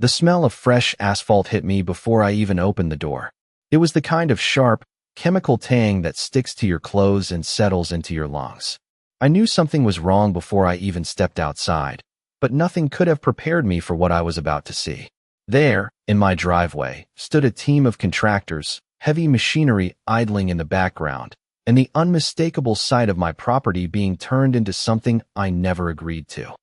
The smell of fresh asphalt hit me before I even opened the door. It was the kind of sharp, chemical tang that sticks to your clothes and settles into your lungs. I knew something was wrong before I even stepped outside, but nothing could have prepared me for what I was about to see. There, in my driveway, stood a team of contractors, heavy machinery idling in the background, and the unmistakable sight of my property being turned into something I never agreed to.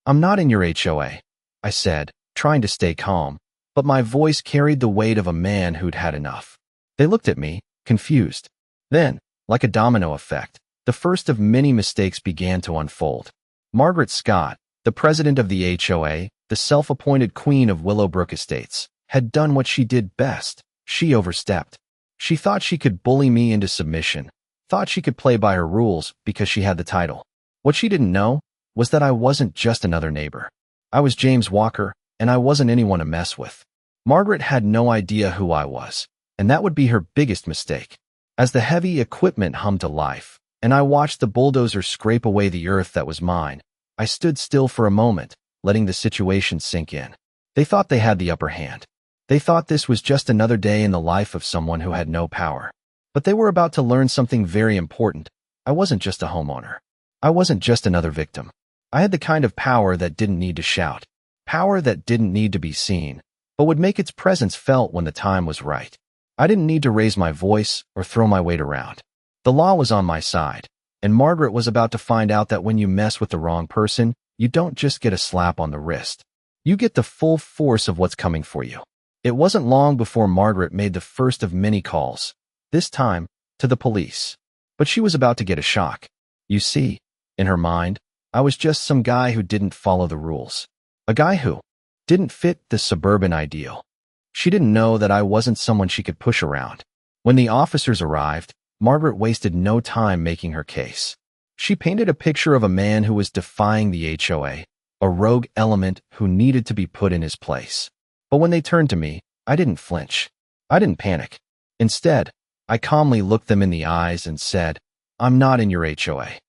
"I'm not in your HOA," I said, trying to stay calm, but my voice carried the weight of a man who'd had enough. They looked at me, confused. Then, like a domino effect, the first of many mistakes began to unfold. Margaret Scott, the president of the HOA, the self-appointed queen of Willowbrook Estates, had done what she did best. She overstepped. She thought she could bully me into submission, thought she could play by her rules because she had the title. What she didn't know was that I wasn't just another neighbor. I was James Walker, and I wasn't anyone to mess with. Margaret had no idea who I was, and that would be her biggest mistake. As the heavy equipment hummed to life, and I watched the bulldozer scrape away the earth that was mine, I stood still for a moment, letting the situation sink in. They thought they had the upper hand. They thought this was just another day in the life of someone who had no power. But they were about to learn something very important. I wasn't just a homeowner. I wasn't just another victim. I had the kind of power that didn't need to shout, power that didn't need to be seen, but would make its presence felt when the time was right. I didn't need to raise my voice or throw my weight around. The law was on my side, and Margaret was about to find out that when you mess with the wrong person, you don't just get a slap on the wrist. You get the full force of what's coming for you. It wasn't long before Margaret made the first of many calls, this time to the police. But she was about to get a shock. You see, in her mind, I was just some guy who didn't follow the rules. A guy who didn't fit the suburban ideal. She didn't know that I wasn't someone she could push around. When the officers arrived, Margaret wasted no time making her case. She painted a picture of a man who was defying the HOA, a rogue element who needed to be put in his place. But when they turned to me, I didn't flinch. I didn't panic. Instead, I calmly looked them in the eyes and said, "I'm not in your HOA."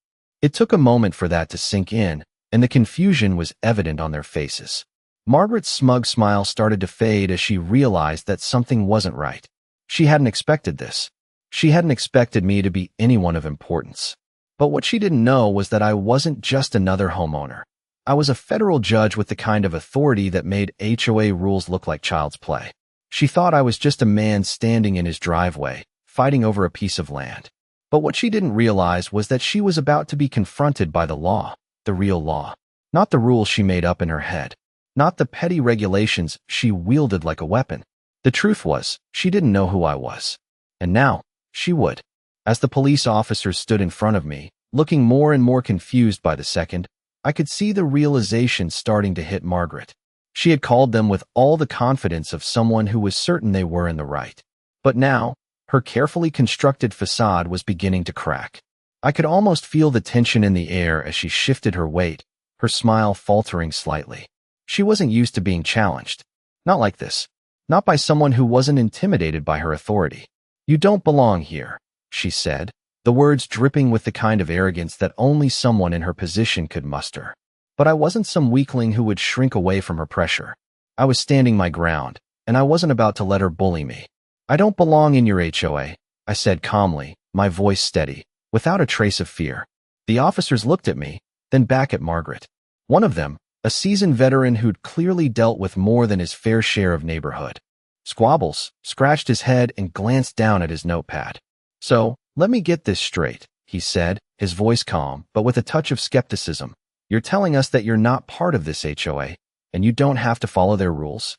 It took a moment for that to sink in, and the confusion was evident on their faces. Margaret's smug smile started to fade as she realized that something wasn't right. She hadn't expected this. She hadn't expected me to be anyone of importance. But what she didn't know was that I wasn't just another homeowner. I was a federal judge with the kind of authority that made HOA rules look like child's play. She thought I was just a man standing in his driveway, fighting over a piece of land. But what she didn't realize was that she was about to be confronted by the law, the real law. Not the rules she made up in her head. Not the petty regulations she wielded like a weapon. The truth was, she didn't know who I was. And now, she would. As the police officers stood in front of me, looking more and more confused by the second, I could see the realization starting to hit Margaret. She had called them with all the confidence of someone who was certain they were in the right. But now, her carefully constructed facade was beginning to crack. I could almost feel the tension in the air as she shifted her weight, her smile faltering slightly. She wasn't used to being challenged. Not like this. Not by someone who wasn't intimidated by her authority. "You don't belong here," she said, the words dripping with the kind of arrogance that only someone in her position could muster. But I wasn't some weakling who would shrink away from her pressure. I was standing my ground, and I wasn't about to let her bully me. "I don't belong in your HOA," I said calmly, my voice steady, without a trace of fear. The officers looked at me, then back at Margaret. One of them, a seasoned veteran who'd clearly dealt with more than his fair share of neighborhood squabbles, scratched his head and glanced down at his notepad. "So, let me get this straight," he said, his voice calm, but with a touch of skepticism. "You're telling us that you're not part of this HOA, and you don't have to follow their rules?"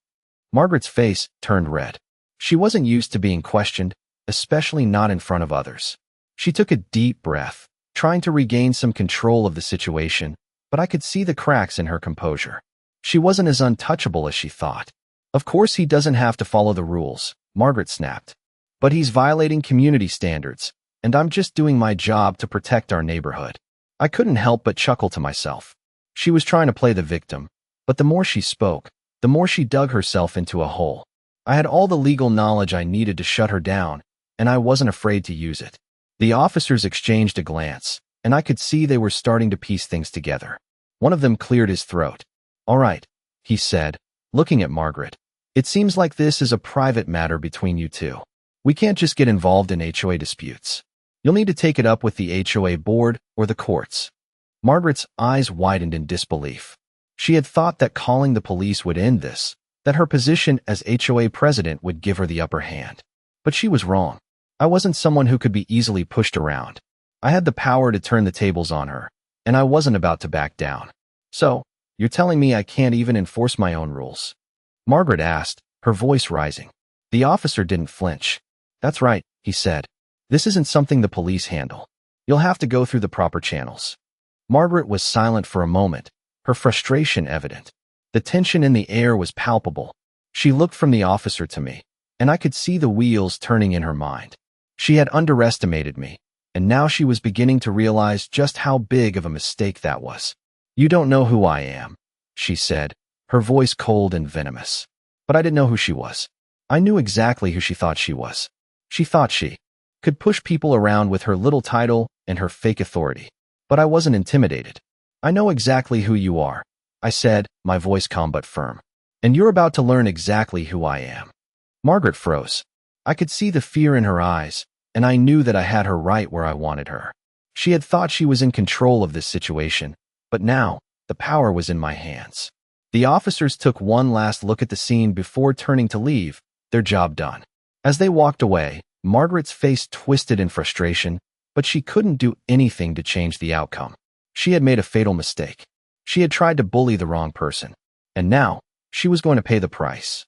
Margaret's face turned red. She wasn't used to being questioned, especially not in front of others. She took a deep breath, trying to regain some control of the situation, but I could see the cracks in her composure. She wasn't as untouchable as she thought. "Of course he doesn't have to follow the rules," Margaret snapped. "But he's violating community standards, and I'm just doing my job to protect our neighborhood." I couldn't help but chuckle to myself. She was trying to play the victim, but the more she spoke, the more she dug herself into a hole. I had all the legal knowledge I needed to shut her down, and I wasn't afraid to use it. The officers exchanged a glance, and I could see they were starting to piece things together. One of them cleared his throat. "All right," he said, looking at Margaret. "It seems like this is a private matter between you two. We can't just get involved in HOA disputes. You'll need to take it up with the HOA board or the courts." Margaret's eyes widened in disbelief. She had thought that calling the police would end this, that her position as HOA president would give her the upper hand. But she was wrong. I wasn't someone who could be easily pushed around. I had the power to turn the tables on her, and I wasn't about to back down. "So, you're telling me I can't even enforce my own rules?" Margaret asked, her voice rising. The officer didn't flinch. "That's right," he said. "This isn't something the police handle. You'll have to go through the proper channels." Margaret was silent for a moment, her frustration evident. The tension in the air was palpable. She looked from the officer to me, and I could see the wheels turning in her mind. She had underestimated me, and now she was beginning to realize just how big of a mistake that was. "You don't know who I am," she said, her voice cold and venomous. But I didn't know who she was. I knew exactly who she thought she was. She thought she could push people around with her little title and her fake authority. But I wasn't intimidated. "I know exactly who you are," I said, my voice calm but firm. "And you're about to learn exactly who I am." Margaret froze. I could see the fear in her eyes, and I knew that I had her right where I wanted her. She had thought she was in control of this situation, but now, the power was in my hands. The officers took one last look at the scene before turning to leave, their job done. As they walked away, Margaret's face twisted in frustration, but she couldn't do anything to change the outcome. She had made a fatal mistake. She had tried to bully the wrong person, and now, she was going to pay the price.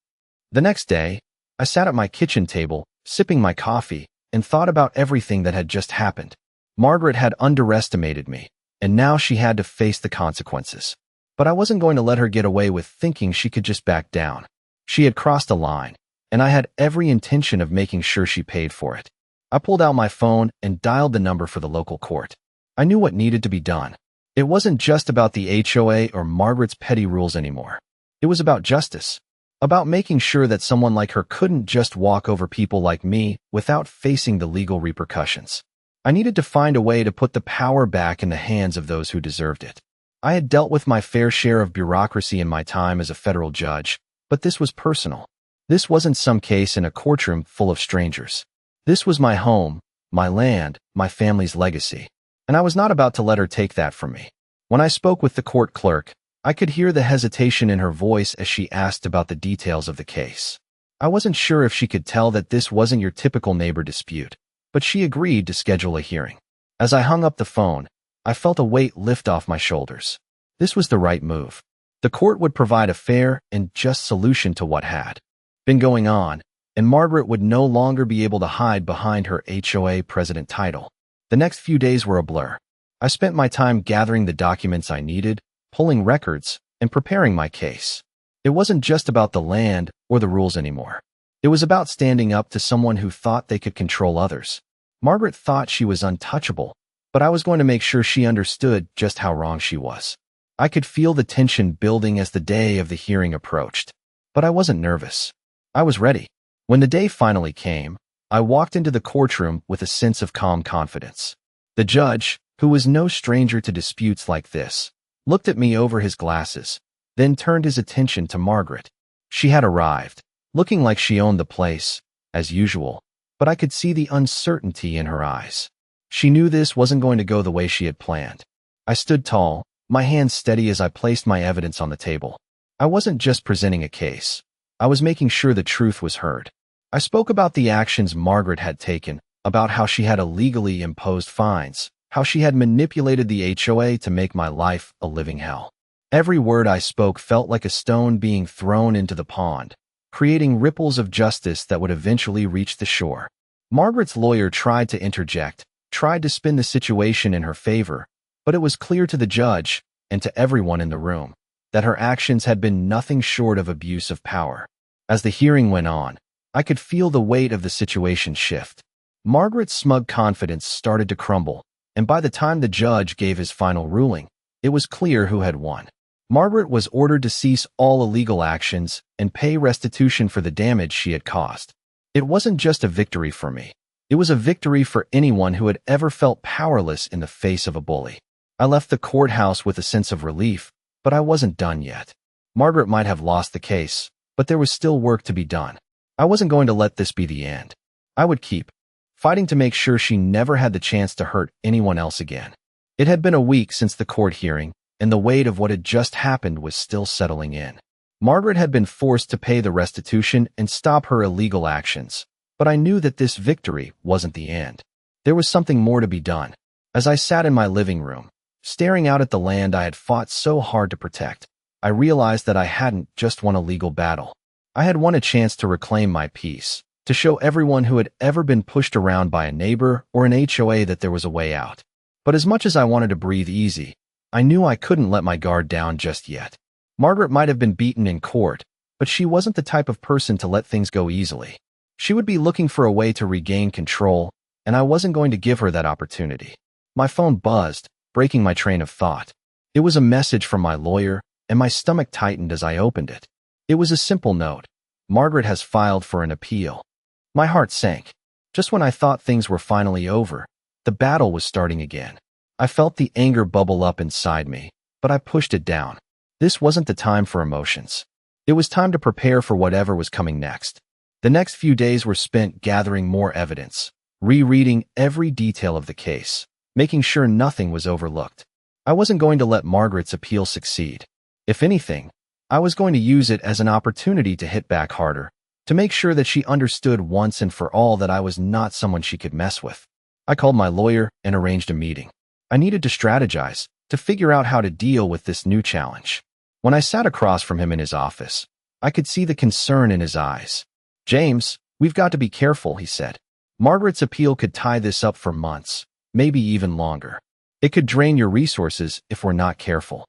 The next day, I sat at my kitchen table, sipping my coffee, and thought about everything that had just happened. Margaret had underestimated me, and now she had to face the consequences. But I wasn't going to let her get away with thinking she could just back down. She had crossed a line, and I had every intention of making sure she paid for it. I pulled out my phone and dialed the number for the local court. I knew what needed to be done. It wasn't just about the HOA or Margaret's petty rules anymore. It was about justice. About making sure that someone like her couldn't just walk over people like me without facing the legal repercussions. I needed to find a way to put the power back in the hands of those who deserved it. I had dealt with my fair share of bureaucracy in my time as a federal judge, but this was personal. This wasn't some case in a courtroom full of strangers. This was my home, my land, my family's legacy, and I was not about to let her take that from me. When I spoke with the court clerk, I could hear the hesitation in her voice as she asked about the details of the case. I wasn't sure if she could tell that this wasn't your typical neighbor dispute, but she agreed to schedule a hearing. As I hung up the phone, I felt a weight lift off my shoulders. This was the right move. The court would provide a fair and just solution to what had been going on, and Margaret would no longer be able to hide behind her HOA president title. The next few days were a blur. I spent my time gathering the documents I needed, pulling records, and preparing my case. It wasn't just about the land or the rules anymore. It was about standing up to someone who thought they could control others. Margaret thought she was untouchable, but I was going to make sure she understood just how wrong she was. I could feel the tension building as the day of the hearing approached, but I wasn't nervous. I was ready. When the day finally came, I walked into the courtroom with a sense of calm confidence. The judge, who was no stranger to disputes like this, looked at me over his glasses, then turned his attention to Margaret. She had arrived, looking like she owned the place, as usual, but I could see the uncertainty in her eyes. She knew this wasn't going to go the way she had planned. I stood tall, my hands steady as I placed my evidence on the table. I wasn't just presenting a case. I was making sure the truth was heard. I spoke about the actions Margaret had taken, about how she had illegally imposed fines, how she had manipulated the HOA to make my life a living hell. Every word I spoke felt like a stone being thrown into the pond, creating ripples of justice that would eventually reach the shore. Margaret's lawyer tried to interject, tried to spin the situation in her favor, but it was clear to the judge, and to everyone in the room, that her actions had been nothing short of abuse of power. As the hearing went on, I could feel the weight of the situation shift. Margaret's smug confidence started to crumble, and by the time the judge gave his final ruling, it was clear who had won. Margaret was ordered to cease all illegal actions and pay restitution for the damage she had caused. It wasn't just a victory for me. It was a victory for anyone who had ever felt powerless in the face of a bully. I left the courthouse with a sense of relief, but I wasn't done yet. Margaret might have lost the case, but there was still work to be done. I wasn't going to let this be the end. I would keep fighting to make sure she never had the chance to hurt anyone else again. It had been a week since the court hearing, and the weight of what had just happened was still settling in. Margaret had been forced to pay the restitution and stop her illegal actions, but I knew that this victory wasn't the end. There was something more to be done. As I sat in my living room, staring out at the land I had fought so hard to protect, I realized that I hadn't just won a legal battle. I had won a chance to reclaim my peace, to show everyone who had ever been pushed around by a neighbor or an HOA that there was a way out. But as much as I wanted to breathe easy, I knew I couldn't let my guard down just yet. Margaret might have been beaten in court, but she wasn't the type of person to let things go easily. She would be looking for a way to regain control, and I wasn't going to give her that opportunity. My phone buzzed, breaking my train of thought. It was a message from my lawyer, and my stomach tightened as I opened it. It was a simple note. Margaret has filed for an appeal. My heart sank. Just when I thought things were finally over, the battle was starting again. I felt the anger bubble up inside me, but I pushed it down. This wasn't the time for emotions. It was time to prepare for whatever was coming next. The next few days were spent gathering more evidence, rereading every detail of the case, making sure nothing was overlooked. I wasn't going to let Margaret's appeal succeed. If anything, I was going to use it as an opportunity to hit back harder, to make sure that she understood once and for all that I was not someone she could mess with. I called my lawyer and arranged a meeting. I needed to strategize, to figure out how to deal with this new challenge. When I sat across from him in his office, I could see the concern in his eyes. "James, we've got to be careful," he said. "Margaret's appeal could tie this up for months, maybe even longer. It could drain your resources if we're not careful."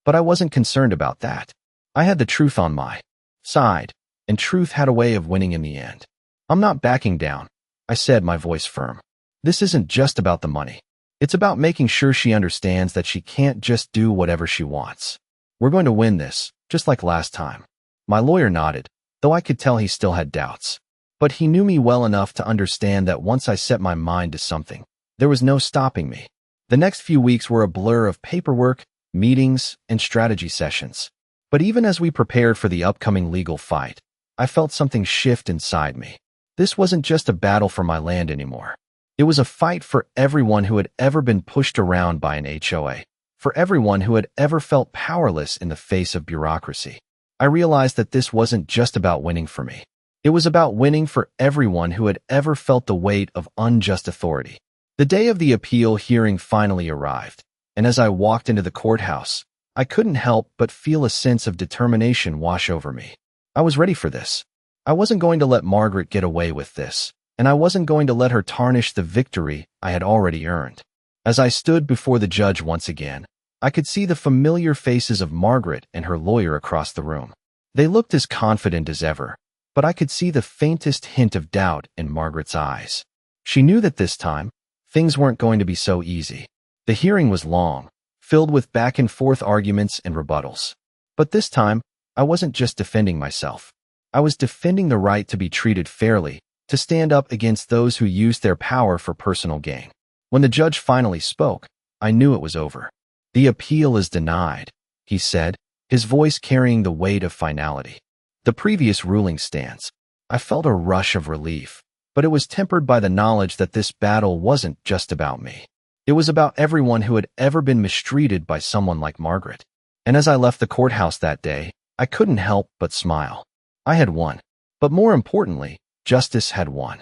But I wasn't concerned about that. I had the truth on my side, and truth had a way of winning in the end. "I'm not backing down," I said, my voice firm. "This isn't just about the money. It's about making sure she understands that she can't just do whatever she wants. We're going to win this, just like last time." My lawyer nodded, though I could tell he still had doubts. But he knew me well enough to understand that once I set my mind to something, there was no stopping me. The next few weeks were a blur of paperwork, meetings, and strategy sessions. But even as we prepared for the upcoming legal fight, I felt something shift inside me. This wasn't just a battle for my land anymore. It was a fight for everyone who had ever been pushed around by an HOA, for everyone who had ever felt powerless in the face of bureaucracy. I realized that this wasn't just about winning for me. It was about winning for everyone who had ever felt the weight of unjust authority. The day of the appeal hearing finally arrived, and as I walked into the courthouse, I couldn't help but feel a sense of determination wash over me. I was ready for this. I wasn't going to let Margaret get away with this, and I wasn't going to let her tarnish the victory I had already earned. As I stood before the judge once again, I could see the familiar faces of Margaret and her lawyer across the room. They looked as confident as ever, but I could see the faintest hint of doubt in Margaret's eyes. She knew that this time, things weren't going to be so easy. The hearing was long, filled with back-and-forth arguments and rebuttals. But this time, I wasn't just defending myself. I was defending the right to be treated fairly, to stand up against those who used their power for personal gain. When the judge finally spoke, I knew it was over. "The appeal is denied," he said, his voice carrying the weight of finality. "The previous ruling stands." I felt a rush of relief, but it was tempered by the knowledge that this battle wasn't just about me. It was about everyone who had ever been mistreated by someone like Margaret. And as I left the courthouse that day, I couldn't help but smile. I had won. But more importantly, justice had won.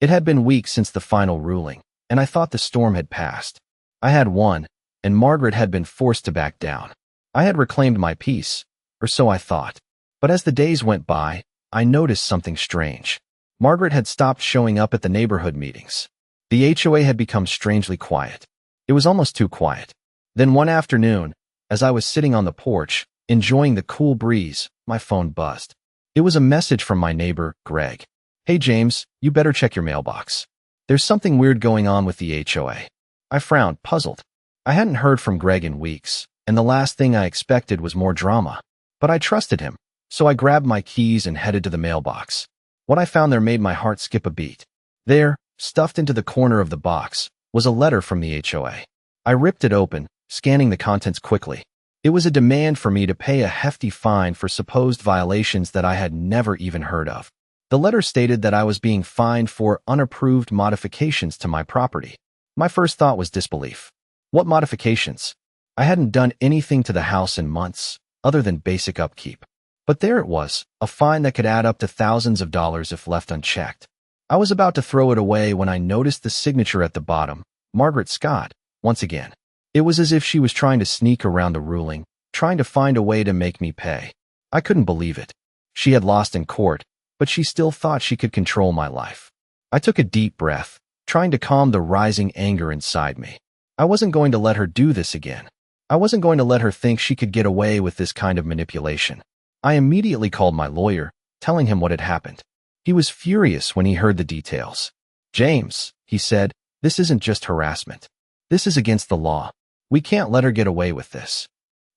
It had been weeks since the final ruling, and I thought the storm had passed. I had won, and Margaret had been forced to back down. I had reclaimed my peace, or so I thought. But as the days went by, I noticed something strange. Margaret had stopped showing up at the neighborhood meetings. The HOA had become strangely quiet. It was almost too quiet. Then one afternoon, as I was sitting on the porch, enjoying the cool breeze, my phone buzzed. It was a message from my neighbor, Greg. "Hey James, you better check your mailbox. There's something weird going on with the HOA." I frowned, puzzled. I hadn't heard from Greg in weeks, and the last thing I expected was more drama. But I trusted him, so I grabbed my keys and headed to the mailbox. What I found there made my heart skip a beat. There, stuffed into the corner of the box, was a letter from the HOA. I ripped it open, scanning the contents quickly. It was a demand for me to pay a hefty fine for supposed violations that I had never even heard of. The letter stated that I was being fined for unapproved modifications to my property. My first thought was disbelief. What modifications? I hadn't done anything to the house in months, other than basic upkeep. But there it was, a fine that could add up to thousands of dollars if left unchecked. I was about to throw it away when I noticed the signature at the bottom, Margaret Scott, once again. It was as if she was trying to sneak around the ruling, trying to find a way to make me pay. I couldn't believe it. She had lost in court, but she still thought she could control my life. I took a deep breath, trying to calm the rising anger inside me. I wasn't going to let her do this again. I wasn't going to let her think she could get away with this kind of manipulation. I immediately called my lawyer, telling him what had happened. He was furious when he heard the details. "James," he said, "this isn't just harassment. This is against the law. We can't let her get away with this."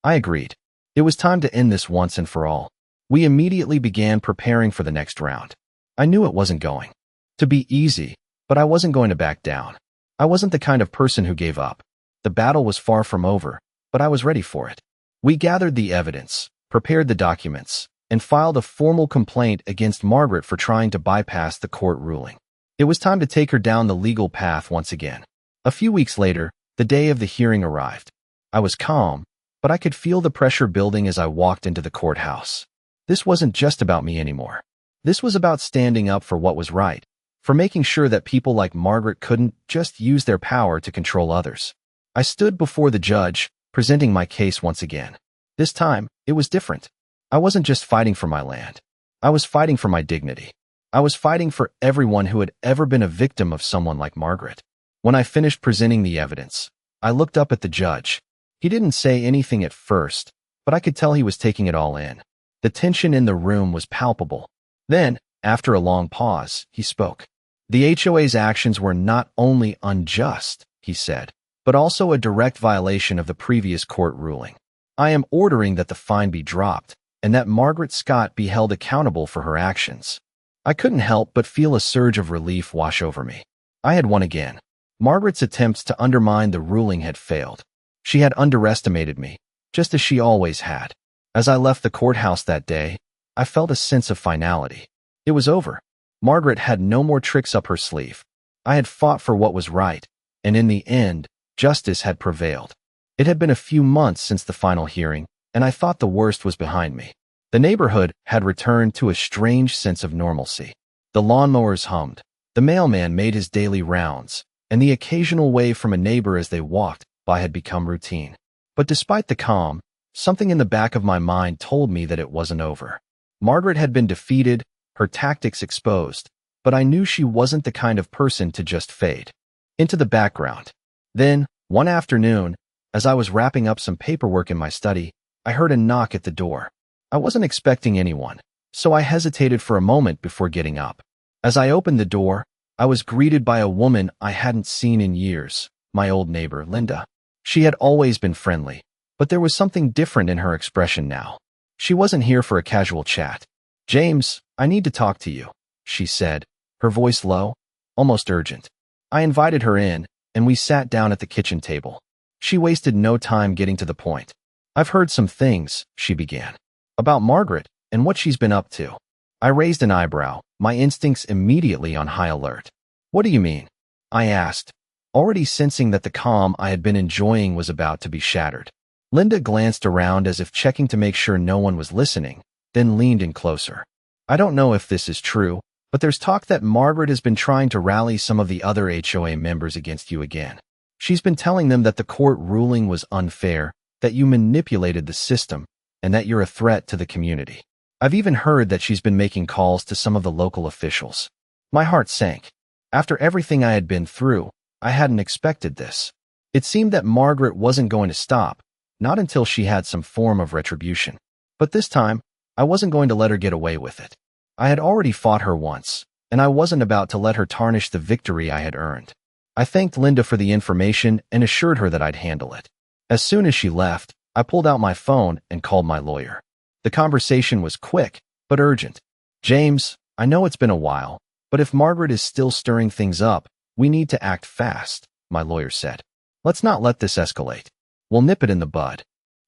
I agreed. It was time to end this once and for all. We immediately began preparing for the next round. I knew it wasn't going to be easy, but I wasn't going to back down. I wasn't the kind of person who gave up. The battle was far from over, but I was ready for it. We gathered the evidence, prepared the documents, and filed a formal complaint against Margaret for trying to bypass the court ruling. It was time to take her down the legal path once again. A few weeks later, the day of the hearing arrived. I was calm, but I could feel the pressure building as I walked into the courthouse. This wasn't just about me anymore. This was about standing up for what was right, for making sure that people like Margaret couldn't just use their power to control others. I stood before the judge, presenting my case once again. This time, it was different. I wasn't just fighting for my land. I was fighting for my dignity. I was fighting for everyone who had ever been a victim of someone like Margaret. When I finished presenting the evidence, I looked up at the judge. He didn't say anything at first, but I could tell he was taking it all in. The tension in the room was palpable. Then, after a long pause, he spoke. "The HOA's actions were not only unjust," he said, "but also a direct violation of the previous court ruling. I am ordering that the fine be dropped and that Margaret Scott be held accountable for her actions." I couldn't help but feel a surge of relief wash over me. I had won again. Margaret's attempts to undermine the ruling had failed. She had underestimated me, just as she always had. As I left the courthouse that day, I felt a sense of finality. It was over. Margaret had no more tricks up her sleeve. I had fought for what was right, and in the end, justice had prevailed. It had been a few months since the final hearing, and I thought the worst was behind me. The neighborhood had returned to a strange sense of normalcy. The lawnmowers hummed, the mailman made his daily rounds, and the occasional wave from a neighbor as they walked by had become routine. But despite the calm, something in the back of my mind told me that it wasn't over. Margaret had been defeated, her tactics exposed, but I knew she wasn't the kind of person to just fade into the background. Then, one afternoon, as I was wrapping up some paperwork in my study, I heard a knock at the door. I wasn't expecting anyone, so I hesitated for a moment before getting up. As I opened the door, I was greeted by a woman I hadn't seen in years, my old neighbor, Linda. She had always been friendly, but there was something different in her expression now. She wasn't here for a casual chat. "James, I need to talk to you," she said, her voice low, almost urgent. I invited her in, and we sat down at the kitchen table. She wasted no time getting to the point. "I've heard some things," she began, "about Margaret and what she's been up to." I raised an eyebrow, my instincts immediately on high alert. "What do you mean?" I asked, already sensing that the calm I had been enjoying was about to be shattered. Linda glanced around as if checking to make sure no one was listening, then leaned in closer. "I don't know if this is true, but there's talk that Margaret has been trying to rally some of the other HOA members against you again. She's been telling them that the court ruling was unfair, that you manipulated the system, and that you're a threat to the community. I've even heard that she's been making calls to some of the local officials." My heart sank. After everything I had been through, I hadn't expected this. It seemed that Margaret wasn't going to stop, not until she had some form of retribution. But this time, I wasn't going to let her get away with it. I had already fought her once, and I wasn't about to let her tarnish the victory I had earned. I thanked Linda for the information and assured her that I'd handle it. As soon as she left, I pulled out my phone and called my lawyer. The conversation was quick, but urgent. "James, I know it's been a while, but if Margaret is still stirring things up, we need to act fast," my lawyer said. "Let's not let this escalate. We'll nip it in the bud."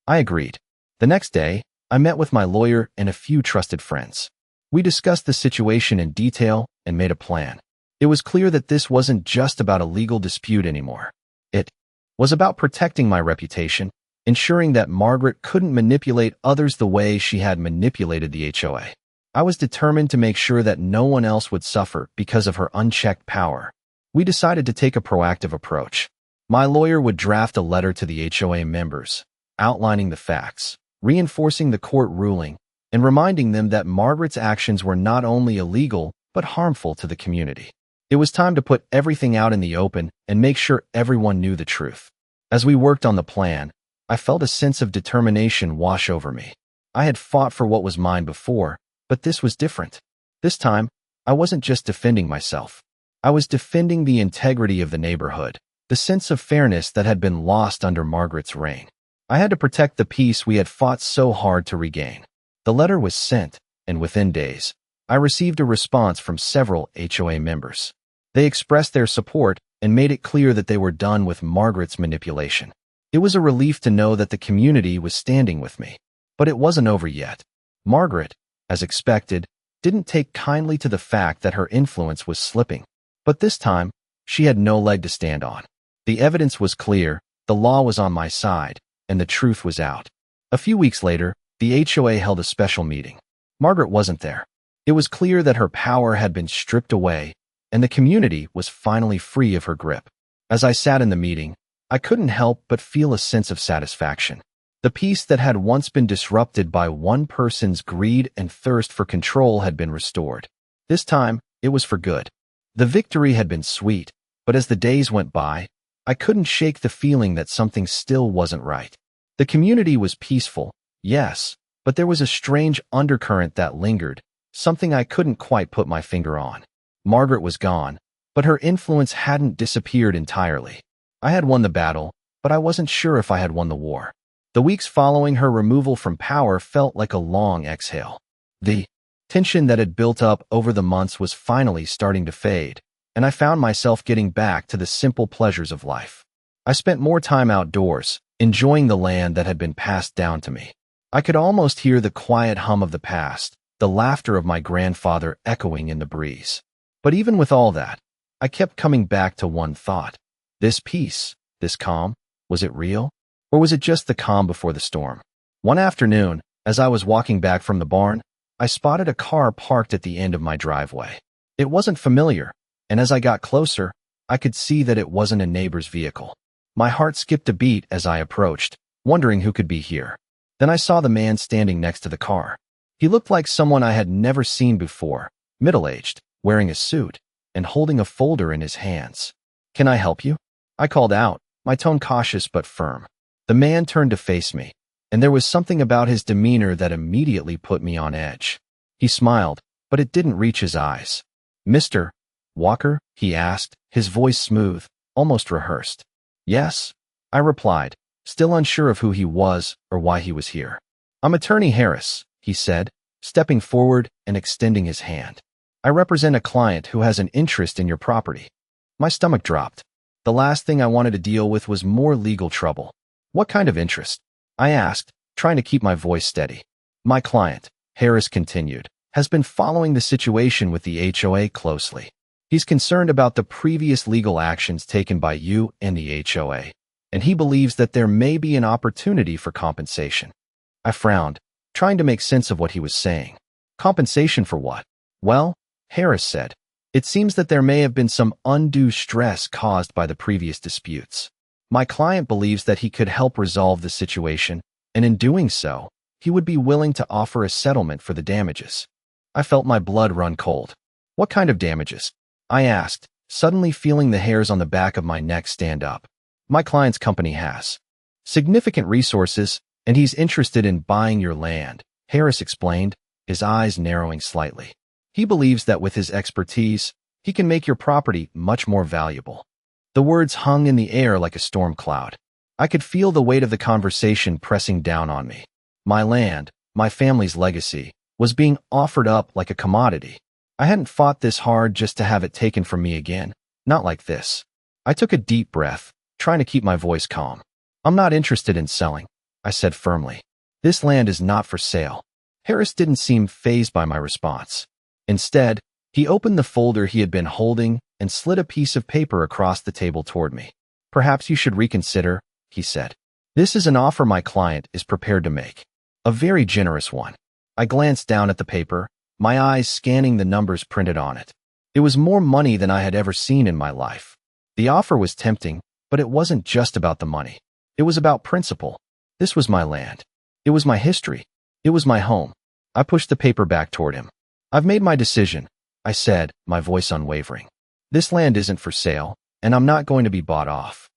I agreed. The next day, I met with my lawyer and a few trusted friends. We discussed the situation in detail and made a plan. It was clear that this wasn't just about a legal dispute anymore. It was about protecting my reputation, ensuring that Margaret couldn't manipulate others the way she had manipulated the HOA. I was determined to make sure that no one else would suffer because of her unchecked power. We decided to take a proactive approach. My lawyer would draft a letter to the HOA members, outlining the facts, reinforcing the court ruling, and reminding them that Margaret's actions were not only illegal, but harmful to the community. It was time to put everything out in the open and make sure everyone knew the truth. As we worked on the plan, I felt a sense of determination wash over me. I had fought for what was mine before, but this was different. This time, I wasn't just defending myself. I was defending the integrity of the neighborhood, the sense of fairness that had been lost under Margaret's reign. I had to protect the peace we had fought so hard to regain. The letter was sent, and within days, I received a response from several HOA members. They expressed their support and made it clear that they were done with Margaret's manipulation. It was a relief to know that the community was standing with me. But it wasn't over yet. Margaret, as expected, didn't take kindly to the fact that her influence was slipping. But this time, she had no leg to stand on. The evidence was clear, the law was on my side, and the truth was out. A few weeks later, the HOA held a special meeting. Margaret wasn't there. It was clear that her power had been stripped away, and the community was finally free of her grip. As I sat in the meeting, I couldn't help but feel a sense of satisfaction. The peace that had once been disrupted by one person's greed and thirst for control had been restored. This time, it was for good. The victory had been sweet, but as the days went by, I couldn't shake the feeling that something still wasn't right. The community was peaceful, yes, but there was a strange undercurrent that lingered, something I couldn't quite put my finger on. Margaret was gone, but her influence hadn't disappeared entirely. I had won the battle, but I wasn't sure if I had won the war. The weeks following her removal from power felt like a long exhale. The tension that had built up over the months was finally starting to fade, and I found myself getting back to the simple pleasures of life. I spent more time outdoors, enjoying the land that had been passed down to me. I could almost hear the quiet hum of the past, the laughter of my grandfather echoing in the breeze. But even with all that, I kept coming back to one thought. This peace, this calm, was it real? Or was it just the calm before the storm? One afternoon, as I was walking back from the barn, I spotted a car parked at the end of my driveway. It wasn't familiar, and as I got closer, I could see that it wasn't a neighbor's vehicle. My heart skipped a beat as I approached, wondering who could be here. Then I saw the man standing next to the car. He looked like someone I had never seen before, middle-aged, wearing a suit, and holding a folder in his hands. "Can I help you?" I called out, my tone cautious but firm. The man turned to face me, and there was something about his demeanor that immediately put me on edge. He smiled, but it didn't reach his eyes. "Mr. Walker?" he asked, his voice smooth, almost rehearsed. "Yes," I replied, still unsure of who he was or why he was here. "I'm Attorney Harris," he said, stepping forward and extending his hand. "I represent a client who has an interest in your property." My stomach dropped. The last thing I wanted to deal with was more legal trouble. "What kind of interest?" I asked, trying to keep my voice steady. "My client," Harris continued, "has been following the situation with the HOA closely. He's concerned about the previous legal actions taken by you and the HOA, and he believes that there may be an opportunity for compensation." I frowned, trying to make sense of what he was saying. "Compensation for what?" "Well," Harris said, "it seems that there may have been some undue stress caused by the previous disputes. My client believes that he could help resolve the situation, and in doing so, he would be willing to offer a settlement for the damages." I felt my blood run cold. "What kind of damages?" I asked, suddenly feeling the hairs on the back of my neck stand up. "My client's company has significant resources, and he's interested in buying your land," Harris explained, his eyes narrowing slightly. "He believes that with his expertise, he can make your property much more valuable." The words hung in the air like a storm cloud. I could feel the weight of the conversation pressing down on me. My land, my family's legacy, was being offered up like a commodity. I hadn't fought this hard just to have it taken from me again. Not like this. I took a deep breath, trying to keep my voice calm. "I'm not interested in selling," I said firmly. This land is not for sale. Harris didn't seem fazed by my response. Instead, he opened the folder he had been holding and slid a piece of paper across the table toward me. Perhaps you should reconsider, he said. This is an offer my client is prepared to make. A very generous one. I glanced down at the paper, my eyes scanning the numbers printed on it. It was more money than I had ever seen in my life. The offer was tempting, but it wasn't just about the money. It was about principle. This was my land. It was my history. It was my home. I pushed the paper back toward him. I've made my decision, I said, my voice unwavering. This land isn't for sale, and I'm not going to be bought off.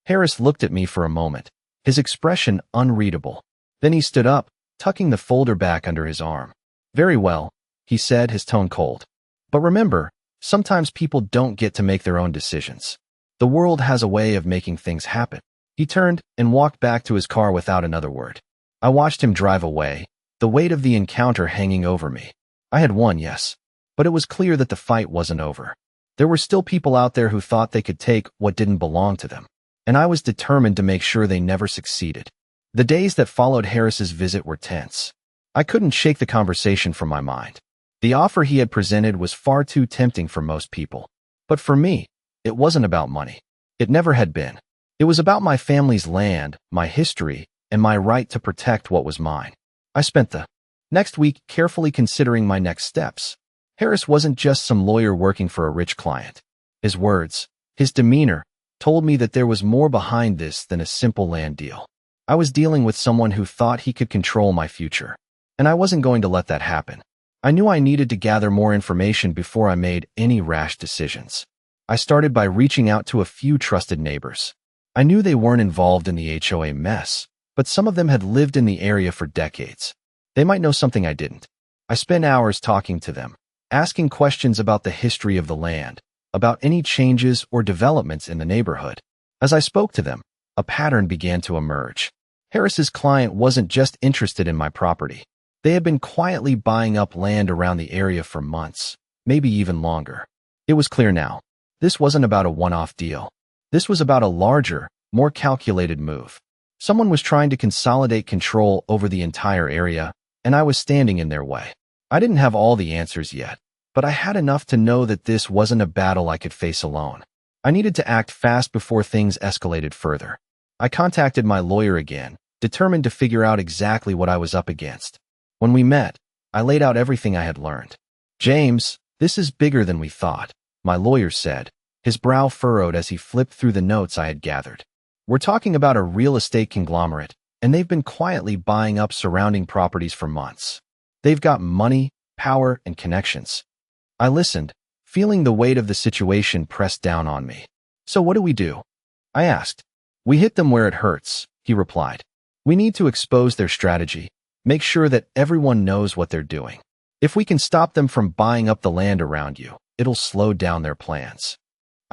Harris looked at me for a moment, his expression unreadable. Then he stood up, tucking the folder back under his arm. Very well, he said, his tone cold. But remember, sometimes people don't get to make their own decisions. The world has a way of making things happen. He turned and walked back to his car without another word. I watched him drive away, the weight of the encounter hanging over me. I had won, yes, but it was clear that the fight wasn't over. There were still people out there who thought they could take what didn't belong to them, and I was determined to make sure they never succeeded. The days that followed Harris's visit were tense. I couldn't shake the conversation from my mind. The offer he had presented was far too tempting for most people. But for me, it wasn't about money. It never had been. It was about my family's land, my history, and my right to protect what was mine. I spent the next week carefully considering my next steps. Harris wasn't just some lawyer working for a rich client. His words, his demeanor, told me that there was more behind this than a simple land deal. I was dealing with someone who thought he could control my future, and I wasn't going to let that happen. I knew I needed to gather more information before I made any rash decisions. I started by reaching out to a few trusted neighbors. I knew they weren't involved in the HOA mess, but some of them had lived in the area for decades. They might know something I didn't. I spent hours talking to them, asking questions about the history of the land, about any changes or developments in the neighborhood. As I spoke to them, a pattern began to emerge. Harris's client wasn't just interested in my property. They had been quietly buying up land around the area for months, maybe even longer. It was clear now. This wasn't about a one-off deal. This was about a larger, more calculated move. Someone was trying to consolidate control over the entire area, and I was standing in their way. I didn't have all the answers yet, but I had enough to know that this wasn't a battle I could face alone. I needed to act fast before things escalated further. I contacted my lawyer again, determined to figure out exactly what I was up against. When we met, I laid out everything I had learned. James, this is bigger than we thought, my lawyer said, his brow furrowed as he flipped through the notes I had gathered. We're talking about a real estate conglomerate, and they've been quietly buying up surrounding properties for months. They've got money, power, and connections. I listened, feeling the weight of the situation pressed down on me. So what do we do? I asked. We hit them where it hurts, he replied. We need to expose their strategy, make sure that everyone knows what they're doing. If we can stop them from buying up the land around you, it'll slow down their plans.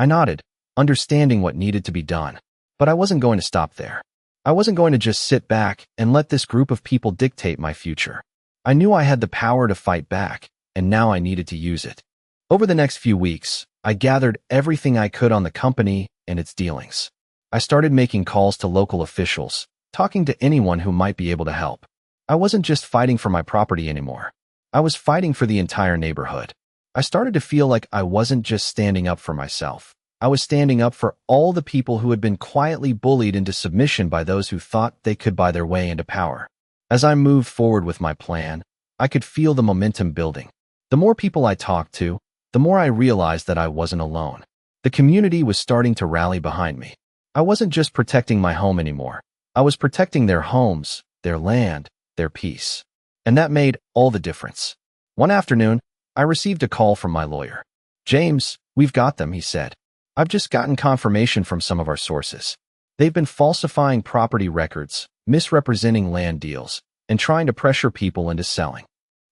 I nodded, understanding what needed to be done, but I wasn't going to stop there. I wasn't going to just sit back and let this group of people dictate my future. I knew I had the power to fight back, and now I needed to use it. Over the next few weeks, I gathered everything I could on the company and its dealings. I started making calls to local officials, talking to anyone who might be able to help. I wasn't just fighting for my property anymore. I was fighting for the entire neighborhood. I started to feel like I wasn't just standing up for myself. I was standing up for all the people who had been quietly bullied into submission by those who thought they could buy their way into power. As I moved forward with my plan, I could feel the momentum building. The more people I talked to, the more I realized that I wasn't alone. The community was starting to rally behind me. I wasn't just protecting my home anymore. I was protecting their homes, their land, their peace. And that made all the difference. One afternoon, I received a call from my lawyer. James, we've got them, he said. I've just gotten confirmation from some of our sources. They've been falsifying property records, misrepresenting land deals, and trying to pressure people into selling.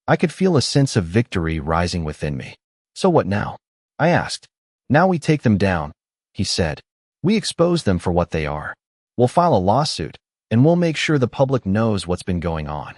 I could feel a sense of victory rising within me. So what now? I asked. Now we take them down, he said. We expose them for what they are. We'll file a lawsuit, and we'll make sure the public knows what's been going on.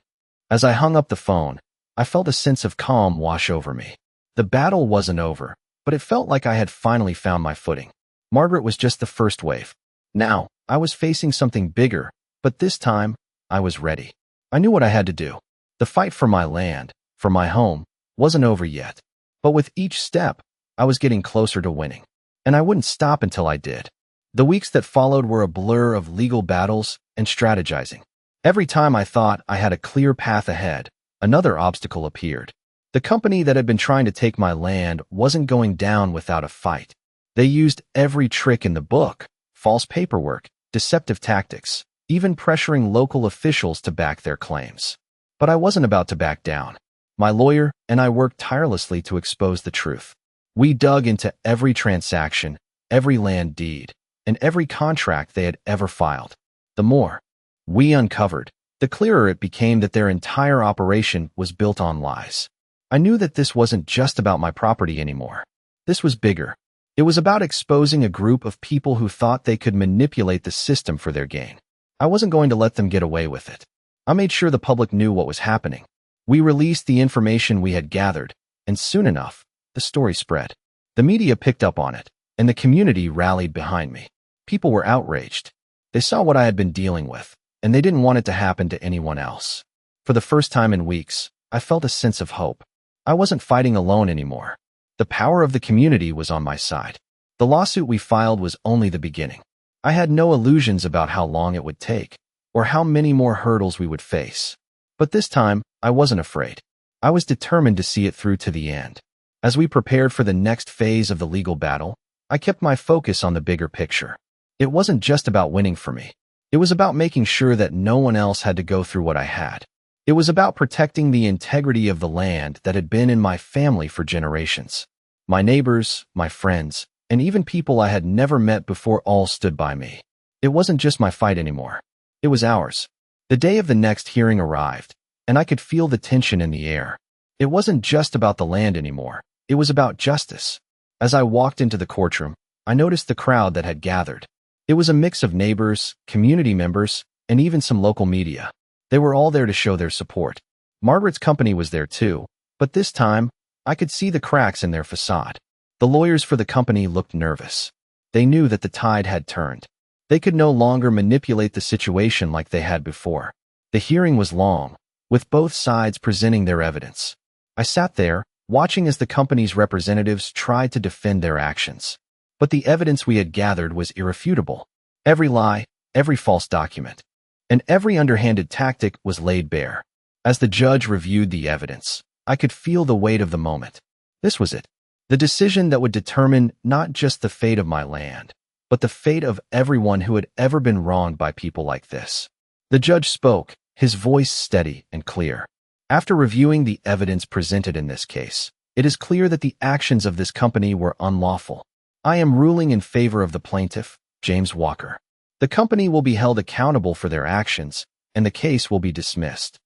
As I hung up the phone, I felt a sense of calm wash over me. The battle wasn't over, but it felt like I had finally found my footing. Margaret was just the first wave. Now, I was facing something bigger, but this time, I was ready. I knew what I had to do. The fight for my land, for my home, wasn't over yet. But with each step, I was getting closer to winning. And I wouldn't stop until I did. The weeks that followed were a blur of legal battles and strategizing. Every time I thought I had a clear path ahead, another obstacle appeared. The company that had been trying to take my land wasn't going down without a fight. They used every trick in the book: false paperwork, deceptive tactics, even pressuring local officials to back their claims. But I wasn't about to back down. My lawyer and I worked tirelessly to expose the truth. We dug into every transaction, every land deed, and every contract they had ever filed. The more we uncovered, the clearer it became that their entire operation was built on lies. I knew that this wasn't just about my property anymore. This was bigger. It was about exposing a group of people who thought they could manipulate the system for their gain. I wasn't going to let them get away with it. I made sure the public knew what was happening. We released the information we had gathered, and soon enough, the story spread. The media picked up on it, and the community rallied behind me. People were outraged. They saw what I had been dealing with, and they didn't want it to happen to anyone else. For the first time in weeks, I felt a sense of hope. I wasn't fighting alone anymore. The power of the community was on my side. The lawsuit we filed was only the beginning. I had no illusions about how long it would take, or how many more hurdles we would face. But this time, I wasn't afraid. I was determined to see it through to the end. As we prepared for the next phase of the legal battle, I kept my focus on the bigger picture. It wasn't just about winning for me. It was about making sure that no one else had to go through what I had. It was about protecting the integrity of the land that had been in my family for generations. My neighbors, my friends, and even people I had never met before all stood by me. It wasn't just my fight anymore. It was ours. The day of the next hearing arrived, and I could feel the tension in the air. It wasn't just about the land anymore. It was about justice. As I walked into the courtroom, I noticed the crowd that had gathered. It was a mix of neighbors, community members, and even some local media. They were all there to show their support. Margaret's company was there too, but this time, I could see the cracks in their facade. The lawyers for the company looked nervous. They knew that the tide had turned. They could no longer manipulate the situation like they had before. The hearing was long, with both sides presenting their evidence. I sat there, watching as the company's representatives tried to defend their actions. But the evidence we had gathered was irrefutable. Every lie, every false document, and every underhanded tactic was laid bare. As the judge reviewed the evidence, I could feel the weight of the moment. This was it. The decision that would determine not just the fate of my land, but the fate of everyone who had ever been wronged by people like this. The judge spoke, his voice steady and clear. After reviewing the evidence presented in this case, it is clear that the actions of this company were unlawful. I am ruling in favor of the plaintiff, James Walker. The company will be held accountable for their actions, and the case will be dismissed.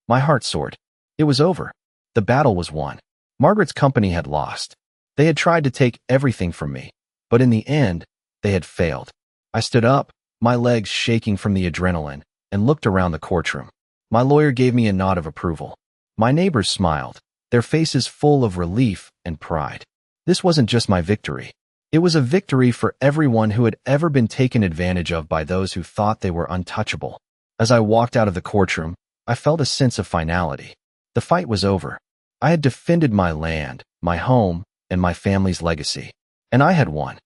My heart soared. It was over. The battle was won. Margaret's company had lost. They had tried to take everything from me, but in the end, they had failed. I stood up, my legs shaking from the adrenaline, and looked around the courtroom. My lawyer gave me a nod of approval. My neighbors smiled, their faces full of relief and pride. This wasn't just my victory. It was a victory for everyone who had ever been taken advantage of by those who thought they were untouchable. As I walked out of the courtroom, I felt a sense of finality. The fight was over. I had defended my land, my home, and my family's legacy. And I had won.